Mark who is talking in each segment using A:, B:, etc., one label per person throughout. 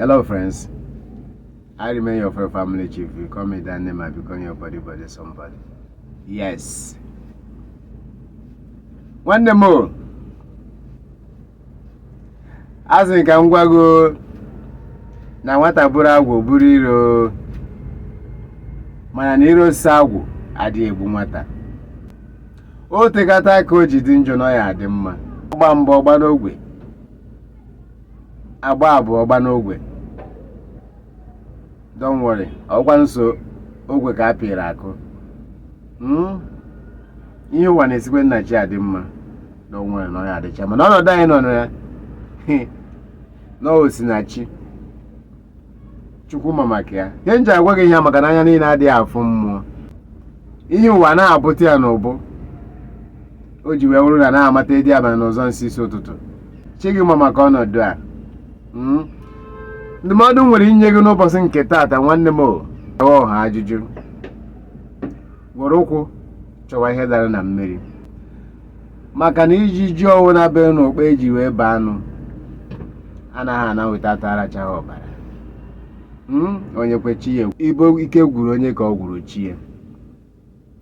A: Hello friends, I remain your favorite family chief. You call me that name, I become your body somebody. Yes. Nwanne m, asị ka m gwago na nwata bụrụ agwụ bụrụ iro, mana na iro si agwụ adịghị egbu nwata. O tekata ka o ji dị njọ na ya adị mma. Ọgba mbọ ọgba n'ogwe, agba abụọ ọgba n'ogwe. Don't worry, ọgwa nso ogwe ka a pịrị akụ. Ihe ụwa na-esikwe nna chi adị mma. Don't worry, na ya adịcha mana ọnọdụ anyị nọ na ya n'osinachi Chukwu ma maka ya. Ihe nji agwa gị ihe maka na anya niile adịghị afụ mmụọ. Ihe ụwa na-abụta ya n'ụbụ, o ji wee wụrụ na na-amata ịdị abalị n'ụzọ nsị isi ụtụtụ. Chi gị ma maka ọnọdụ a. Ndụmọdụ nwere inye gị n'ụbọchị nke taata, nwanne m o. Ọha ajụjụ, were ụkwụ chọwa ihe dara na mmiri, maka na iji ji ọwụ na-abịa n'okpe eji wee baa anụ anaghị ana weta atarachaghị ọbara. Onye kwe chi ya ibo ike gwuru onye ka ọ gwuru chi ya.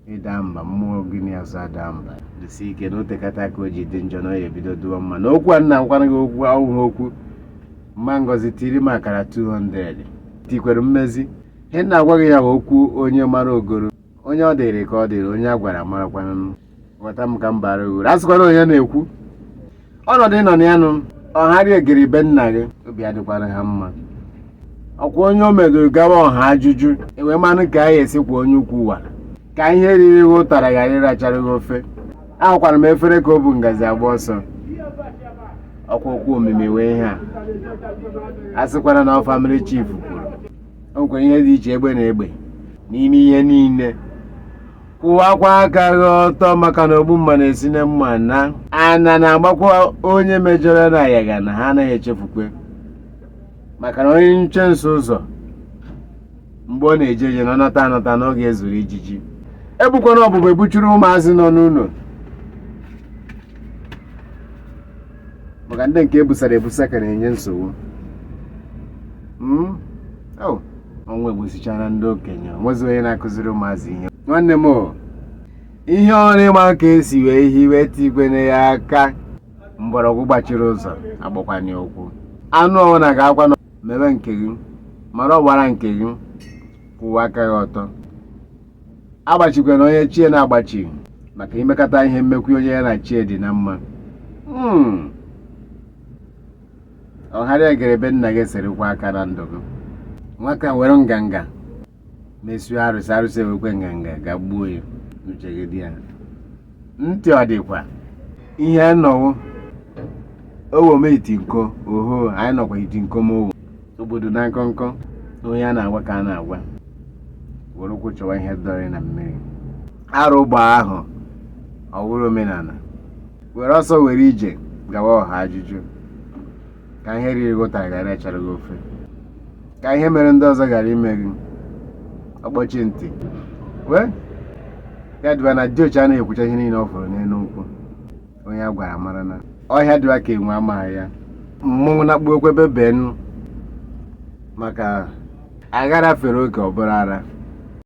A: Ịda mba mmụọ gị na-azụ ada mba. Dịsi ike na otekata ka o ji dị njọ na ya ebido duo mma. Na okwu a nna nkwana gị okwu ahụhụ okwu mma Ngozi tiri m akara 200 tikwere mmezi. Ihe na-agwa gị ya okwu onye mara ogoro, onye ọ dịrị ka ọ dịrị, onye a gwara marakwanụ. Ghọta m ka m bara uru. Asịkwara onye na-ekwu ọnọdụ ịnọ na ya nụ ọgharị egiri be nna gị, obi adịkwara ha mma. Ọkwa onye o medoro gawa ọha ajụjụ enwee mmanụ ka a ga-esi kwa onye ukwu wara ka ihe riri gị ụtara ghara ịrachara gị ofe. Ahụkwara m efere ka o bu ngazi agba ọsọ. Ọkwa okwu omimi wee ihe a. Asịkwara na family chief kwuru o nwere ihe dị iche egbe na egbe n'ime ihe niile. Kwụwakwa aka gị ọtọ maka na ogbu mma na-esi na mma na ana na-agbakwa onye mejọrọ na yaga na ha anaghị echefukwe, maka na onye nche nso ụzọ mgbe ọ na-eje eje na ọnọta anọta n'oge ezuru ijiji. Ebukwana ọbụbụ ebuchuru ụmụazị nọ n'ụlọ, maka ndị nke ebusara ebusa ka na-enye nsogbu. Ọnwa egbusichara ndị okenye, onwezi onye na-akụziri ụmụazị ihe. Nwanne m, ihe ọrụ ịma ka esi wee hiwe tigwene ya aka mgbọrọgwụ gbachiri ụzọ agbakwanye ụkwụ. Anụ ọwụna ga-akwa mebe nke gị, mara ọgbara nke gị, kwụwa aka gị ọtọ. Agbachikwana onye chie na-agbachi, maka imekọta ihe mmekwu onye ya na chie dị na mma. Ọgharị egere be nna gị serikwa aka na ndụ gị. Nwaka were nganga mesuo arụsị, arụsị ewekwe nganga ga gbuo ya n'uche gị dị ya. Ntị ọ dịkwa ihe nọwụ owome iti nko oho, anyị nọkwa iti nko m owo obodo na nkọnkọ onye a na-agwa ka a na-agwa. Were ụkwụ chọwa ihe dọrị na mmiri. Arụ ụgbọ ahụ ọ wụrụ omenala. Were ọsọ were ije gawa ọha ajụjụ ka ihe riri gụtara ghara echara gị ofe, ka ihe mere ndị ọzọ ghara ime gị ọkpọchi ntị. Wee ya dịba na diocha a na-ekwucha ihe niile ọ fụrụ n'elu nkwụ, onye a gwara mara na ọhịa dịba ka enwe amaghị ya. Mmụnwụ na-akpụ okwe bebe nụ, maka aghara fere oke ọ bụrụ ara.